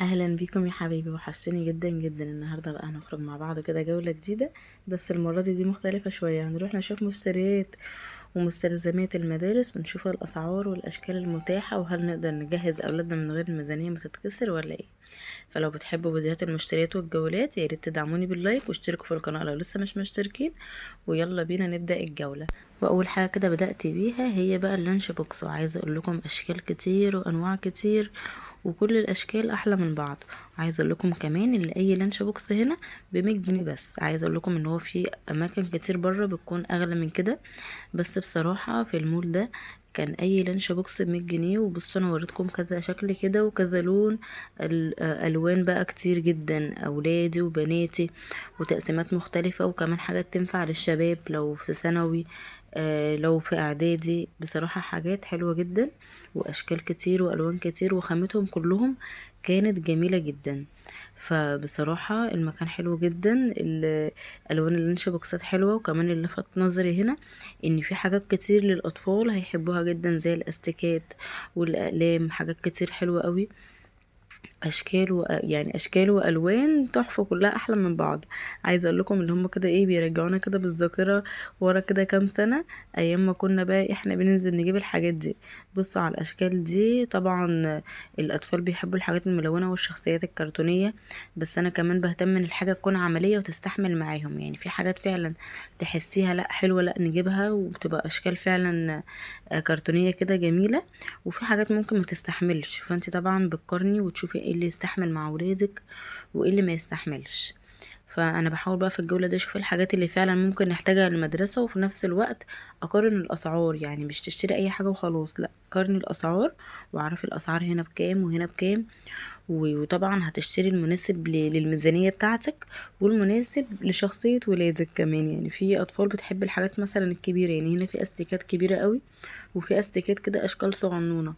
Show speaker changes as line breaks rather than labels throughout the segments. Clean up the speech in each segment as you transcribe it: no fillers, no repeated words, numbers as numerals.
اهلا بيكم يا حبايبي، وحشتوني جدا جدا. النهارده بقى هنخرج مع بعض كده جولة جديدة، بس المرة دي مختلفة شوية. هنروح نشوف مشتريات ومستلزمات المدارس، ونشوف الاسعار والاشكال المتاحة، وهل نقدر نجهز اولادنا من غير الميزانية ما تتكسر ولا ايه. فلو بتحبوا فيديوهات المشتريات والجولات، يا ريت تدعموني باللايك واشتركوا في القناة لو لسه مش مشتركين. ويلا بينا نبدأ الجولة. واول حاجة كده بدأت بيها هي بقى اللانش بوكس، وعايزة اقول لكم اشكال كتير وانواع كتير، وكل الاشكال احلى من بعض. عايزه اقول لكم كمان ان اي لانش بوكس هنا ب100 جنيه بس. عايزه اقول لكم ان هو في اماكن كتير بره بتكون اغلى من كده، بس بصراحه في المول ده كان اي لانش بوكس ب100 جنيه. وبصوا انا وريتكم كذا شكل كده وكذا لون، الوان بقى كتير جدا، اولادي وبناتي، وتقسيمات مختلفه، وكمان حاجات تنفع للشباب لو في ثانوي، لو في اعدادي. بصراحه حاجات حلوه جدا، واشكال كتير والوان كتير، وخامتهم كلهم كانت جميله جدا. فبصراحه المكان حلو جدا. الالوان اللانش بوكسات حلوه. وكمان اللي لفت نظري هنا ان في حاجات كتير للاطفال هيحبوها جدا، زي الاستيكات والاقلام، حاجات كتير حلوه قوي. يعني اشكال والوان تحفه، كلها احلى من بعض. عايزه اقول لكم ان هم كده ايه، بيرجعونا كده بالذاكره ورا كده كام سنه، ايام ما كنا بقى احنا بننزل نجيب الحاجات دي. بصوا على الاشكال دي. طبعا الاطفال بيحبوا الحاجات الملونه والشخصيات الكرتونيه، بس انا كمان بهتم ان الحاجه تكون عمليه وتستحمل معاهم. يعني في حاجات فعلا تحسيها لا حلوه، لا نجيبها، وبتبقى اشكال فعلا كرتونيه كده جميله. وفي حاجات ممكن ما تستحملش، فانت طبعا بتقارني وتشوفي ايه اللي يستحمل مع ولادك وايه اللي ما يستحملش. فانا بحاول بقى في الجوله دي اشوف الحاجات اللي فعلا ممكن نحتاجها للمدرسه، وفي نفس الوقت اقارن الاسعار. يعني مش تشتري اي حاجه وخلاص، لا، قارني الاسعار واعرفي الاسعار هنا بكام وهنا بكام. وطبعا هتشتري المناسب للميزانيه بتاعتك، والمناسب لشخصيه ولادك كمان. يعني في اطفال بتحب الحاجات مثلا الكبيره، يعني هنا في استيكات كبيره قوي، وفي استيكات كده اشكال صغنونه.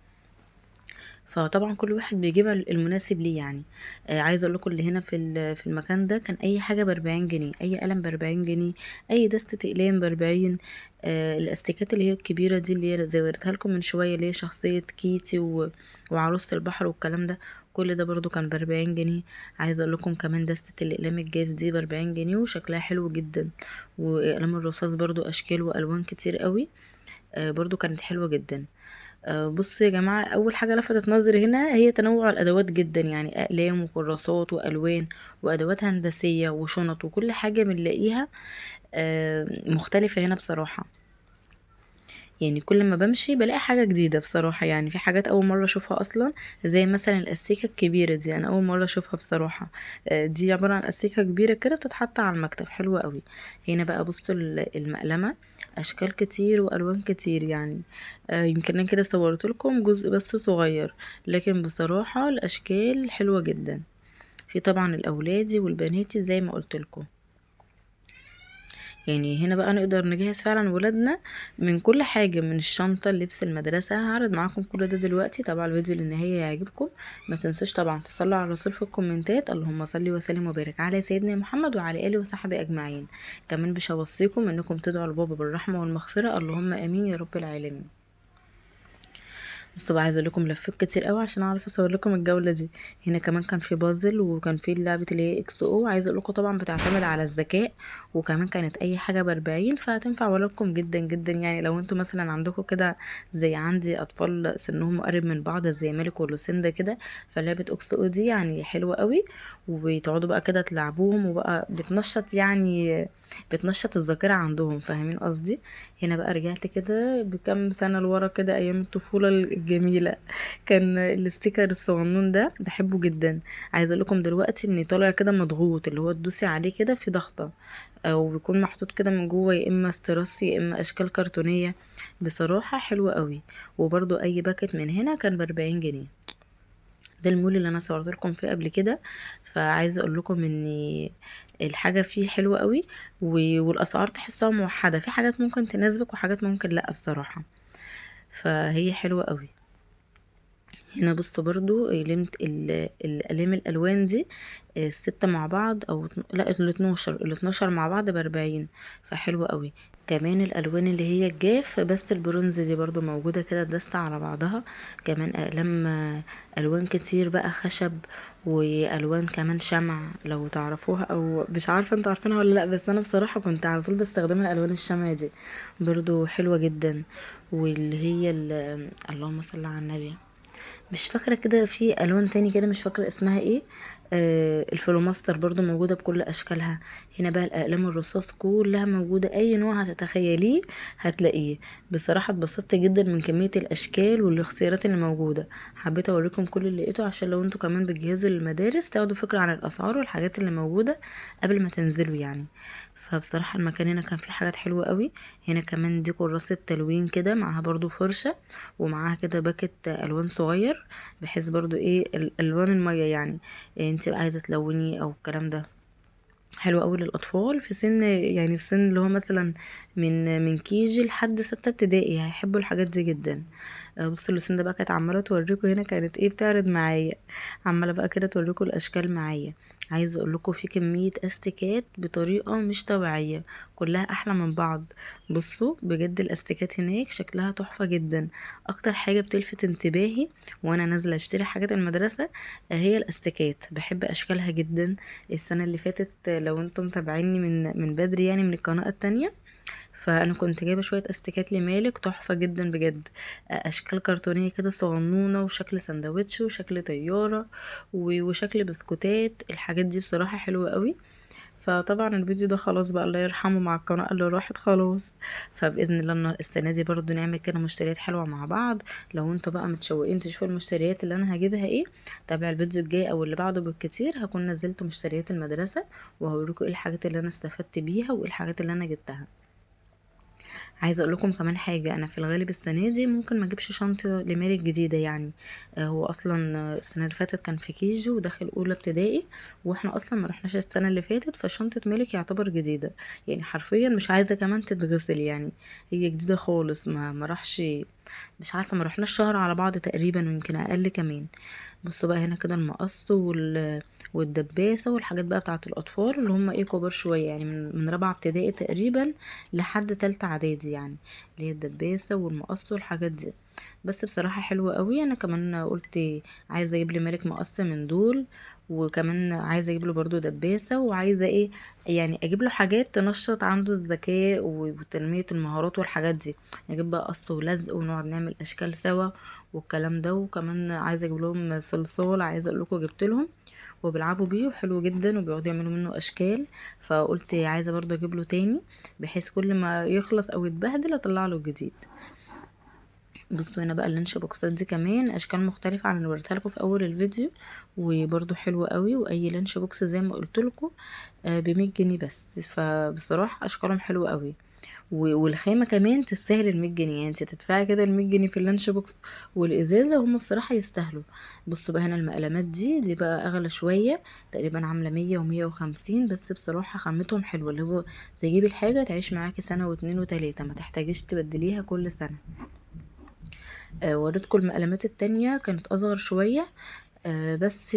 فطبعا كل واحد بيجيب المناسب ليه يعني. عايزه اقول لكم اللي هنا في المكان ده كان اي حاجه ب40 جنيه، اي قلم ب40 جنيه، اي دستة اقلام ب40. الاستيكات اللي هي الكبيره دي، اللي هي زي وريتها لكم من شويه، اللي هي شخصيه كيتي وعروسه البحر والكلام ده، كل ده برضو كان ب40 جنيه. عايزه اقول لكم كمان دستة الاقلام الجاف دي ب40 جنيه، وشكلها حلو جدا. واقلام الرصاص برضو اشكال والوان كتير قوي، برضو كانت حلوه جدا. بصوا يا جماعة، أول حاجة لفتت نظري هنا هي تنوع الأدوات جدا. يعني أقلام وكراسات وألوان وأدوات هندسية وشنط، وكل حاجة بنلاقيها مختلفة هنا بصراحة. يعني كل ما بمشي بلاقي حاجة جديدة بصراحة. يعني في حاجات أول مرة أشوفها أصلا، زي مثلا الأستيكة الكبيرة دي، أنا أول مرة أشوفها بصراحة. دي عبارة عن أستيكة كبيرة كده بتتحط على المكتب، حلوة قوي. هنا بقى بصوا المقلمة، أشكال كتير وألوان كتير يعني. يمكن أنا كده صورت لكم جزء بس صغير، لكن بصراحة الأشكال حلوة جدا. في طبعا الأولادي والبناتي زي ما قلت لكم. يعني هنا بقى نقدر نجهز فعلا ولادنا من كل حاجة، من الشنطة، لبس المدرسة. هعرض معاكم كل ده دلوقتي. طبعا الفيديو للنهاية يعجبكم. ما تنسوش طبعا تصلوا على الرسول في الكومنتات، اللهم صل وسلم وبارك على سيدنا محمد وعلى آله وصحبه أجمعين. كمان مش هوصيكم انكم تدعوا لبابا بالرحمة والمغفرة، اللهم امين يا رب العالمين. بس بقى عايزه اقول لكم لفيت كتير قوي عشان اعرف اصور لكم الجوله دي. هنا كمان كان في بازل، وكان في لعبه اللي هي اكس او. عايزه اقول لكم طبعا بتعتمد على الذكاء، وكمان كانت اي حاجه ب40، فهتنفع ولادكم جدا جدا. يعني لو انتوا مثلا عندكم كده زي عندي اطفال سنهم قريب من بعض، زي مالك ولوسيندا كده، فلعبه اكس او دي يعني حلوه قوي. وبتقعدوا بقى كده تلعبوهم، وبقى بتنشط يعني، بتنشط الذاكره عندهم، فاهمين قصدي. هنا بقى رجعت كده بكم سنة لورا كده، أيام الطفولة الجميلة. كان الستيكر الصغنون ده بحبه جدا. عايزة اقول لكم دلوقتي ان طالع كده مضغوط، اللي هو تدوسي عليه كده في ضغطة، او بيكون محطوط كده من جوه، يا اما استرس يا اما اشكال كرتونية. بصراحة حلوة قوي. وبرضو اي باكت من هنا كان ب40 جنيه. ده المول اللي انا صورت لكم فيه قبل كده. فعايزه اقول لكم ان الحاجه فيه حلوه قوي، والاسعار تحسها موحده. في حاجات ممكن تناسبك وحاجات ممكن لا بصراحه، فهي حلوه قوي. هنا بصوا برضو لمت الأقلام الألوان دي، الستة مع بعض أو لا ال12 مع بعض ب40، فحلوة قوي. كمان الألوان اللي هي الجاف بس البرونز دي برضو موجودة كده دستة على بعضها. كمان أقلام ألوان كتير بقى خشب، وألوان كمان شمع لو تعرفوها، أو مش عارفة انتوا عارفينها ولا لأ، بس أنا بصراحة كنت على طول بستخدم الألوان الشمع دي، برضو حلوة جدا. واللي هي اللهم صل على النبي، مش فاكرة كده في ألوان تاني كده مش فاكرة اسمها ايه. الفلوماستر برضو موجودة بكل أشكالها. هنا بقى الأقلام الرصاص كلها موجودة، أي نوع هتتخيليه هتلاقيه. بصراحة اتبسطت جدا من كمية الأشكال والاختيارات اللي موجودة. حبيت أوريكم كل اللي لقيته عشان لو انتوا كمان بتجهزوا للمدارس تاخدوا فكرة عن الأسعار والحاجات اللي موجودة قبل ما تنزلوا يعني. فبصراحة المكان هنا كان فيه حاجات حلوة قوي. هنا كمان دي كراسة تلوين كده معاها برضو فرشة، ومعاها كده باكت ألوان صغير، بحيث برضو ايه الوان المية يعني، إيه انت عايزة تلوني او الكلام ده. حلو قوي للاطفال في سن، يعني في سن اللي هو مثلا من كيجي لحد 6 ابتدائي هيحبوا الحاجات دي جدا. بصوا لوسيندا بقى كانت عماله توريكم هنا كانت ايه بتعرض معايا، عماله بقى كده توريكم الاشكال معايا. عايزه اقول لكم في كميه استيكات بطريقه مش طبيعيه، كلها احلى من بعض. بصوا بجد الاستيكات هناك شكلها تحفه جدا. اكتر حاجه بتلفت انتباهي وانا نازله اشتري حاجات المدرسه هي الاستيكات، بحب اشكالها جدا. السنه اللي فاتت لو انتم متابعيني من بدري يعني من القناه التانية، فانا كنت جايبه شويه استيكات لمالك تحفه جدا بجد. اشكال كرتونيه كده صغنونه، وشكل سندوتش، وشكل طياره، وشكل بسكوتات. الحاجات دي بصراحه حلوه قوي. فطبعا الفيديو ده خلاص بقى الله يرحمه مع القناه اللي راحت خلاص. فباذن الله السنه دي برضو نعمل كده مشتريات حلوه مع بعض. لو انتوا بقى متشوقين تشوفوا المشتريات اللي انا هجيبها ايه، تابع الفيديو الجاي او اللي بعده بالكتير، هكون نزلت مشتريات المدرسه وهوريكم ايه الحاجات اللي انا استفدت بيها وايه الحاجات اللي انا جبتها. عايزه اقول لكم كمان حاجه، انا في الغالب السنه دي ممكن ما اجيبش شنطه لمالك جديده يعني. هو اصلا السنه اللي فاتت كان في كيجي وداخل اولى ابتدائي، واحنا اصلا ما رحناش السنه اللي فاتت، فشنطه مالك يعتبر جديده يعني، حرفيا مش عايزه كمان تتغسل يعني. هي جديده خالص، ما راحش، مش عارفه ما رحناش شهر على بعض تقريبا ويمكن اقل كمان. بصوا بقى هنا كده المقص والدباسه والحاجات بقى بتاعه الاطفال اللي هم ايه كبار شويه يعني، من رابعه ابتدائي تقريبا لحد تالتة اعدادي يعني، اللي هي الدباسه والمقص والحاجات دي. بس بصراحه حلوه قوي. انا كمان قلت عايزه اجيب لي مالك مقص من دول، وكمان عايزه اجيب له برضو دباسه، وعايزه ايه يعني اجيب له حاجات تنشط عنده الذكاء وتنميه المهارات والحاجات دي. نجيب بقى قص ولزق ونقعد نعمل اشكال سوا والكلام ده. وكمان عايزه اجيب لهم صلصال، عايزه اقول لكم جبت لهم وبيلعبوا بيه وحلو جدا وبيقعدوا يعملوا منه اشكال. فقلت عايزه برضه اجيب له تاني، بحيث كل ما يخلص او يتبهدل اطلع له جديد. بصوا هنا بقى اللانش بوكسات دي كمان اشكال مختلفه عن اللي وريتها لكم في اول الفيديو، وبرده حلوه قوي. واي لانش بوكس زي ما قلت لكم ب100 جنيه بس. فبصراحه اشكالهم حلوه قوي، والخامة كمان تستاهل ال100 جنيه يعني، انت تدفعي كده ال100 جنيه في اللانش بوكس والازازة، وهم بصراحة يستاهلوا. بصوا بقى هنا المقلمات دي بقى اغلى شوية، تقريبا عاملة 100 و150، بس بصراحة خامتهم حلوة، اللي هو تجيبي الحاجة تعيش معاكي سنة واتنين وتلاتة، ما تحتاجيش تبدليها كل سنة. وريتكم المقلمات التانية كانت اصغر شوية، بس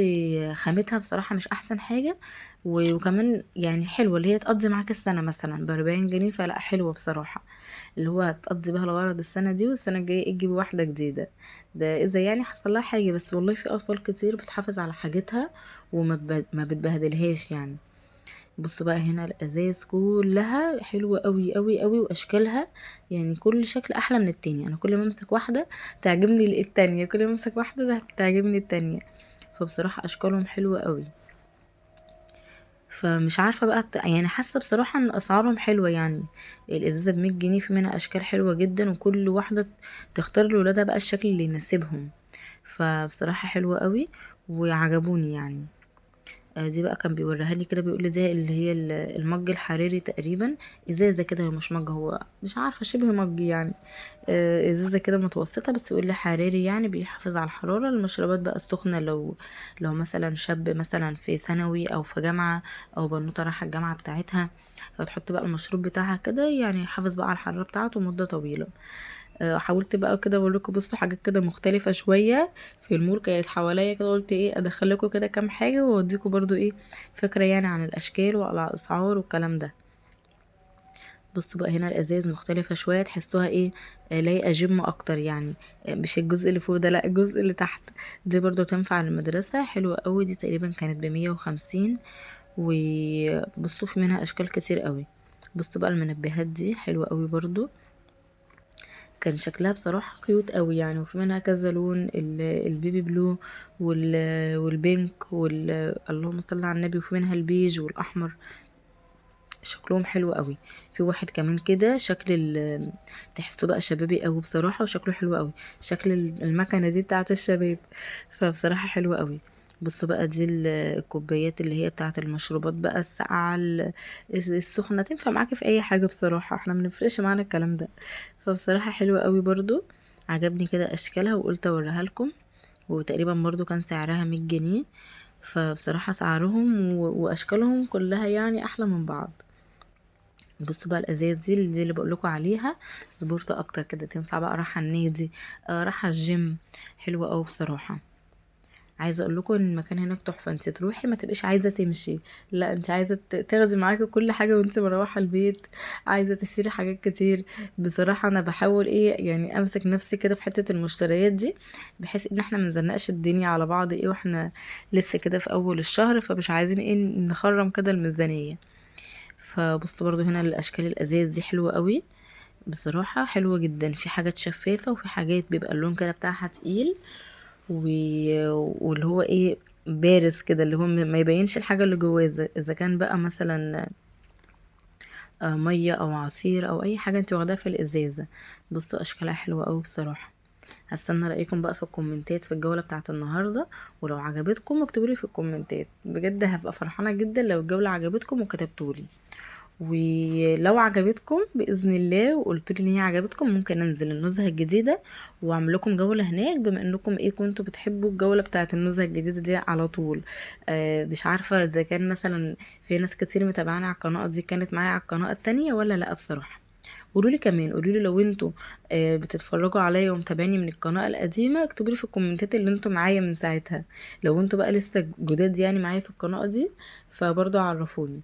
خامتها بصراحة مش احسن حاجة. وكمان يعني حلوة اللي هي تقضي معاك السنة مثلا ب40 جنيه، فلا حلوة بصراحة، اللي هو تقضي بها الغرض السنة دي، والسنة الجاية تجيب واحدة جديدة. ده اذا يعني حصل لها حاجة، بس والله في اطفال كتير بتحافظ على حاجتها ما بتبهدلهاش يعني. بصوا بقى هنا الازاز كلها حلوة قوي قوي قوي، واشكالها يعني كل شكل احلى من التاني. انا كل ما امسك واحدة تعجبني التانية، كل ما امسك واحدة تعجبني التانية. فبصراحة اشكالهم حلوة قوي. فمش عارفة بقى يعني حاسة بصراحة ان اسعارهم حلوة يعني. الازازة ب100 جنيه، في منها اشكال حلوة جدا، وكل واحدة تختار لولادها بقى الشكل اللي يناسبهم. فبصراحة حلوة قوي وعجبوني يعني. دي بقى كان بيوريها لي كده، بيقول لي ده اللي هي المج الحراري تقريبا، ازازه كده، هو مش مج، هو مش عارفه شبه مج يعني. ازازه كده متوسطه، بس يقول لي حراري يعني بيحافظ على الحراره. المشروبات بقى السخنه، لو مثلا شاب مثلا في ثانوي او في جامعه، او بنوته رايحه الجامعه بتاعتها، فتحط بقى المشروب بتاعها كده يعني يحافظ بقى على الحراره بتاعته مده طويله. حاولت بقى كده اوريكم بصوا حاجات كده مختلفة شوية في المول كانت حواليا كده، قلت ايه ادخل لكم كده كام حاجة واوديكم برضو ايه فكرة يعني عن الاشكال وعلى الاسعار والكلام ده. بصوا بقى هنا الازاز مختلفة شوية، تحسوها ايه لايقة جيم اكتر يعني. مش الجزء اللي فوق ده، لا الجزء اللي تحت. دي برضو تنفع للمدرسة، حلوة قوي. دي تقريبا كانت ب150. وبصوا في منها اشكال كتير قوي. بصوا بقى المنبهات دي حلوة قوي برضو، كان شكلها بصراحة كيوت قوي يعني. وفي منها كذا لون، البيبي بلو والبينك اللهم صل على النبي. وفي منها البيج والاحمر، شكلهم حلو قوي. في واحد كمان كده شكل تحسه بقى شبابي قوي بصراحة، وشكله حلو قوي. شكل المكنة دي بتاعت الشباب، فبصراحة حلوة قوي. بصوا بقى دي الكوبايات اللي هي بتاعت المشروبات بقى الساقعة السخنة، تنفع معاكي في اي حاجة بصراحة، احنا منفرقش معانا الكلام ده. فبصراحة حلوة قوي برضو، عجبني كده اشكالها وقلت اوريها لكم. وتقريبا برضو كان سعرها 100 جنيه. فبصراحة سعرهم واشكالهم كلها يعني احلى من بعض. بصوا بقى الازاز دي اللي بقولكوا عليها سبورت اكتر كده، تنفع بقى رايحه النادي، رايحه الجيم، حلوه قوي بصراحه. عايزه اقول لكم ان المكان هناك تحفه، انت تروحي ما تبقيش عايزه تمشي، لا انت عايزه تاخدي معاكي كل حاجه وانت مروحه البيت، عايزه تشتري حاجات كتير. بصراحه انا بحاول ايه يعني امسك نفسي كده في حته المشتريات دي، بحيث ان احنا منزنقش الدنيا على بعض ايه، واحنا لسه كده في اول الشهر، فمش عايزين ايه نخرم كده الميزانيه. فبص برضو هنا الاشكال الازاز دي حلوه قوي بصراحة، حلوة جدا. في حاجات شفافة وفي حاجات بيبقى اللون كده بتاعها تقيل و... واللي هو ايه بارز كده، اللي هو ما يبينش الحاجة اللي جواه، إذا كان بقى مثلا مية او عصير او اي حاجة انت واخداها في الازازة. بصوا اشكالها حلوة قوي بصراحة. هستنى رأيكم بقى في الكومنتات في الجولة بتاعت النهاردة، ولو عجبتكم اكتبولي في الكومنتات، بجد هبقى فرحانة جدا لو الجولة عجبتكم وكتبتولي. ولو عجبتكم باذن الله وقلتولي ان هي عجبتكم، ممكن انزل النزهه الجديده واعمل لكم جوله هناك، بما انكم ايه كنتوا بتحبوا الجوله بتاعه النزهه الجديده دي على طول. مش عارفه اذا كان مثلا في ناس كتير متابعاني على القناه دي كانت معايا على القناه التانية ولا لا بصراحه. قولولي كمان، قولولي لو انتوا بتتفرجوا عليا ومتابعيني من القناه القديمه، اكتبولي في الكومنتات اللي انتوا معايا من ساعتها. لو انتوا بقى لسه جداد يعني معايا في القناه دي، فبرضه عرفوني.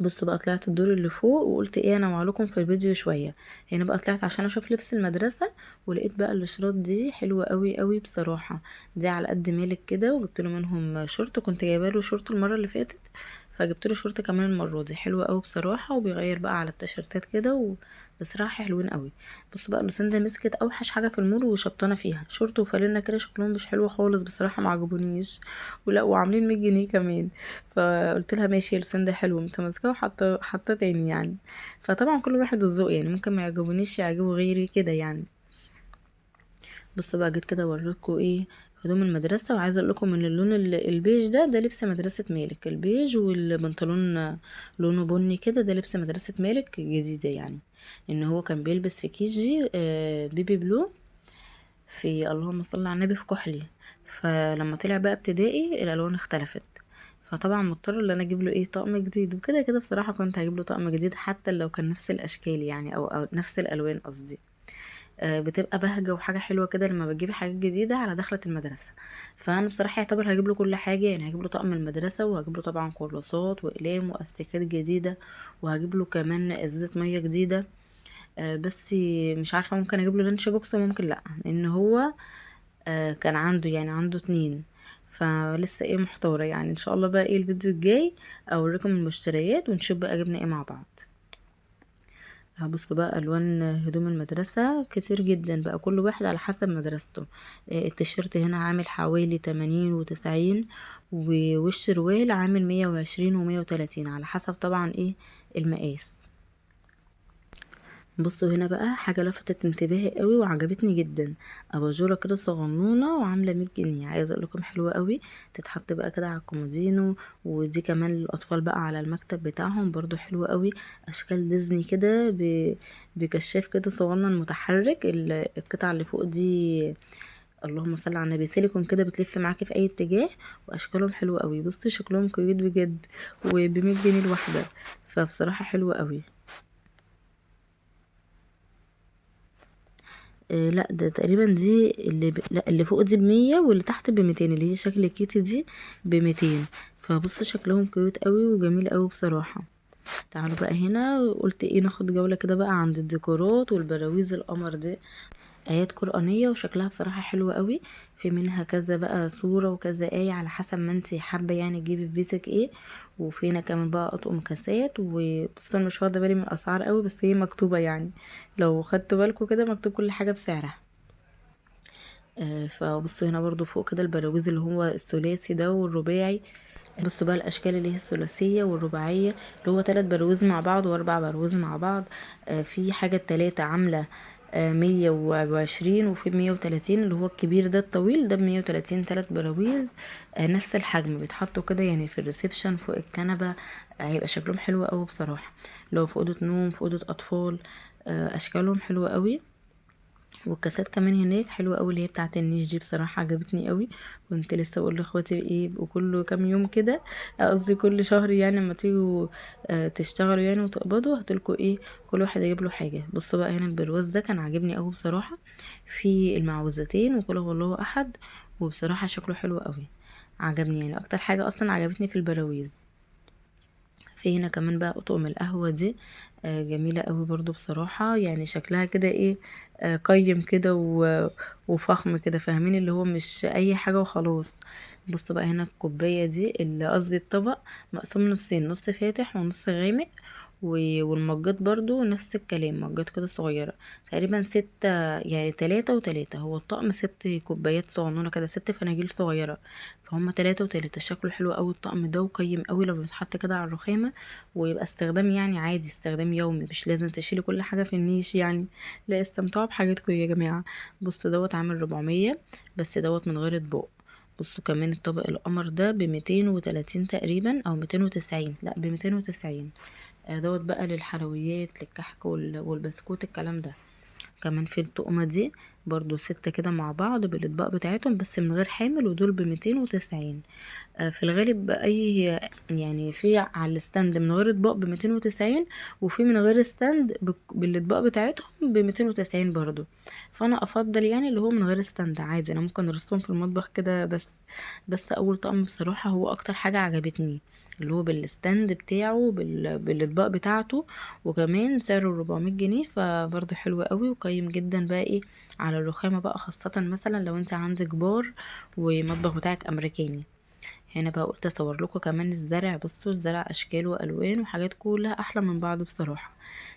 بصوا بقى طلعت الدور اللي فوق وقلت ايه انا معلكم في الفيديو شويه. هنا بقى طلعت عشان اشوف لبس المدرسه، ولقيت بقى الشراط دي حلوه قوي قوي بصراحه. دي على قد مالك كده، وجبت له منهم شورت، وكنت جايبه له شورت المره اللي فاتت، فجبت له شورت كمان المره دي. حلوه قوي بصراحه، وبيغير بقى على التيشيرتات كده بصراحه حلوين قوي. بصوا بقى لوسندا مسكت اوحش حاجه في المول وشبطانه فيها، شورت وفانلة كده شكلهم مش حلو خالص بصراحه، ما عجبونيش. ولا وعاملين 100 جنيه كمان. فقلت لها ماشي يا لوسندا حلو متماسكه، وحاطه تاني يعني. فطبعا كل واحد والذوق يعني، ممكن ما يعجبونيش يعجبوا غيري كده يعني. بصوا بقى جيت كده اوريكم ايه هدوم المدرسه. وعايزه اقول لكم ان اللون البيج ده لبس مدرسه مالك، البيج والبنطلون لونه بني كده، ده لبس مدرسه مالك جديده يعني. ان هو كان بيلبس في KG بيبي بلو، في اللهم صل على النبي في كحلي. فلما طلع بقى ابتدائي الالوان اختلفت، فطبعا مضطر ان انا اجيب له ايه طقم جديد. وكده كده بصراحه كنت هجيب له طقم جديد حتى لو كان نفس الاشكال يعني، أو نفس الالوان قصدي. بتبقى بهجه وحاجه حلوه كده لما بتجيبي حاجات جديده على دخلة المدرسه. فانا بصراحه يعتبر هجيب له كل حاجه يعني، هجيب له طقم المدرسه، وهجيب له طبعا كراسات واقلام واستيكات جديده، وهجيب له كمان ازازه ميه جديده. بس مش عارفه ممكن اجيب له لانش بوكس ممكن لا، لان هو كان عنده يعني عنده 2. فلسه ايه محتارة يعني. ان شاء الله بقى ايه الفيديو الجاي اوريكم المشتريات ونشوف بقى جبنا ايه مع بعض. هبصوا بقى الوان هدوم المدرسة كتير جدا بقى، كل واحد على حسب مدرسته. التيشيرت هنا عامل حوالي 80 و90، والشروال عامل 120 و130 على حسب طبعا ايه المقاس. بصوا هنا بقى حاجة لفتت انتباهي قوي وعجبتني جدا، اباجورة كده صغنونة وعاملة 100 جنيه. عايزة اقول لكم حلوة قوي، تتحط بقى كده على الكومودينو، ودي كمان للاطفال بقى على المكتب بتاعهم برضو حلوة قوي. اشكال ديزني كده بكشاف كده صغنن متحرك. القطعة اللي فوق دي اللهم صل على النبي سيليكون كده، بتلف معاكي في اي اتجاه، واشكالهم حلوة قوي. بصي شكلهم كيوت بجد، وب100 جنيه الواحدة، فبصراحة حلوة قوي. لا ده تقريبا دي لا اللي فوق دي ب100 واللي تحت ب200، اللي هي شكل الكيتي دي ب200. فبصوا شكلهم كيوت قوي وجميل قوي بصراحة. تعالوا بقى هنا، قلت ايه ناخد جولة كده بقى عند الديكورات والبراويز القمر دي. ايات قرآنية وشكلها بصراحة حلو قوي، في منها كذا بقى صورة وكذا آية على حسب ما انتي حابة يعني تجيبي في بيتك ايه. وفينا كمان بقى اطقم كاسات. وبصوا انا مش واخدة بالي من الاسعار قوي، بس هي مكتوبة يعني، لو خدتوا بالكم كده مكتوب كل حاجة بسعرها. فبصوا هنا برضو فوق كده البراويز اللي هو الثلاثي ده والرباعي. بصوا بقى الاشكال اللي هي الثلاثيه والرباعيه، اللي هو 3 بروز مع بعض و4 بروز مع بعض. في حاجه التلاتة عامله 120، وفي 130 اللي هو الكبير ده الطويل ده ب130، 3 براويز. نفس الحجم بيتحطوا كده يعني في الريسبشن فوق الكنبه. هيبقى شكلهم حلو قوي بصراحه، لو في اوضه نوم في اوضه اطفال. اشكالهم حلوه قوي. والكاسات كمان هناك حلوه قوي، اللي هي بتاعه النيش دي بصراحه عجبتني قوي. كنت لسه بقول لاخواتي ايه يبقوا كل كام يوم كده، قصدي كل شهر يعني لما تيجوا تشتغلوا يعني وتقبضوا هاتلكوا ايه، كل واحد يجيب له حاجه. بصوا بقى هنا البرواز ده كان عاجبني قوي بصراحه، في المعوذتين وكل هو الله احد، وبصراحه شكله حلو قوي، عجبني يعني اكتر حاجه اصلا عجبتني في البراويز. في هنا كمان بقى اطقم القهوة دي، جميلة قوي برضو بصراحة، يعني شكلها كده ايه، قيم كده وفخم كده، فاهمين اللي هو مش اي حاجة وخلاص. بصوا بقى هنا الكوباية دي اللي قصدي الطبق مقسوم نصين، نص فاتح ونص غامق. والمجات برضو نفس الكلام، مجات كده صغيرة، تقريبا 6 يعني 3 و3، هو الطقم 6 كوبايات صغنونة كده، 6 فناجيل صغيرة. فهم 3 و3، شكله حلو قوي الطقم ده وقيم قوي لو بيتحط كده على الرخامة، ويبقى استخدام يعني عادي، استخدام يومي، مش لازم تشيلي كل حاجة في النيش يعني. لا استمتعوا بحاجتكم يا جماعة. بصوا دوت عامل 400، بس دوت من غير اطباق. بصوا كمان الطبق القمر ده ب230 تقريبا او 290، لا ب290. دوت بقى للحلويات للكحك والبسكوت الكلام ده. كمان في الطقمة دي برضو 6 كده مع بعض بالاطباق بتاعتهم بس من غير حامل، ودول ب290. في الغالب اي يعني في على الستاند من غير اطباق ب290، وفي من غير ستاند بالاطباق بتاعتهم ب290 برضو. فانا افضل يعني اللي هو من غير ستاند عادي، انا ممكن ارسم في المطبخ كده بس. بس اول طقم بصراحة هو اكتر حاجة عجبتني، اللي هو بالستاند بتاعه بالاطباق بتاعته، وكمان سعره 400 جنيه، فبرضه حلو قوي وقيم جدا بقى ايه على الرخامة بقى، خاصة مثلا لو انت عندك بار ومطبخ بتاعك امريكاني. هنا بقى قلت اصور لكم كمان الزرع. بصوا الزرع اشكال والوان وحاجات كلها احلى من بعض بصراحه،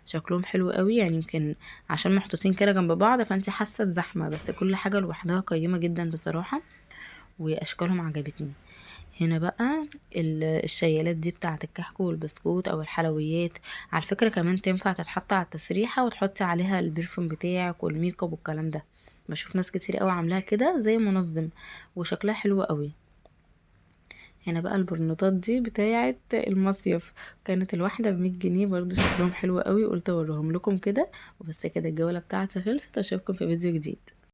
شكلهم حلو قوي يعني، يمكن عشان محطوطين كده جنب بعض فانت حاسه بزحمه، بس كل حاجه لوحدها قيمه جدا بصراحه، واشكالهم عجبتني. هنا بقى الشيالات دي بتاعه الكحك والبسكوت او الحلويات، على فكره كمان تنفع تتحط على التسريحه وتحطي عليها البرفيوم بتاعك والميك اب والكلام ده. بشوف ناس كتير قوي عاملاها كده زي منظم، وشكلها حلو قوي. هنا بقى البرنوتات دي بتاعه المصيف، كانت الواحده ب100 جنيه برضو، شكلهم حلو قوي، قلت اوريهم لكم كده. وبس كده الجوله بتاعتي خلصت، اشوفكم في فيديو جديد.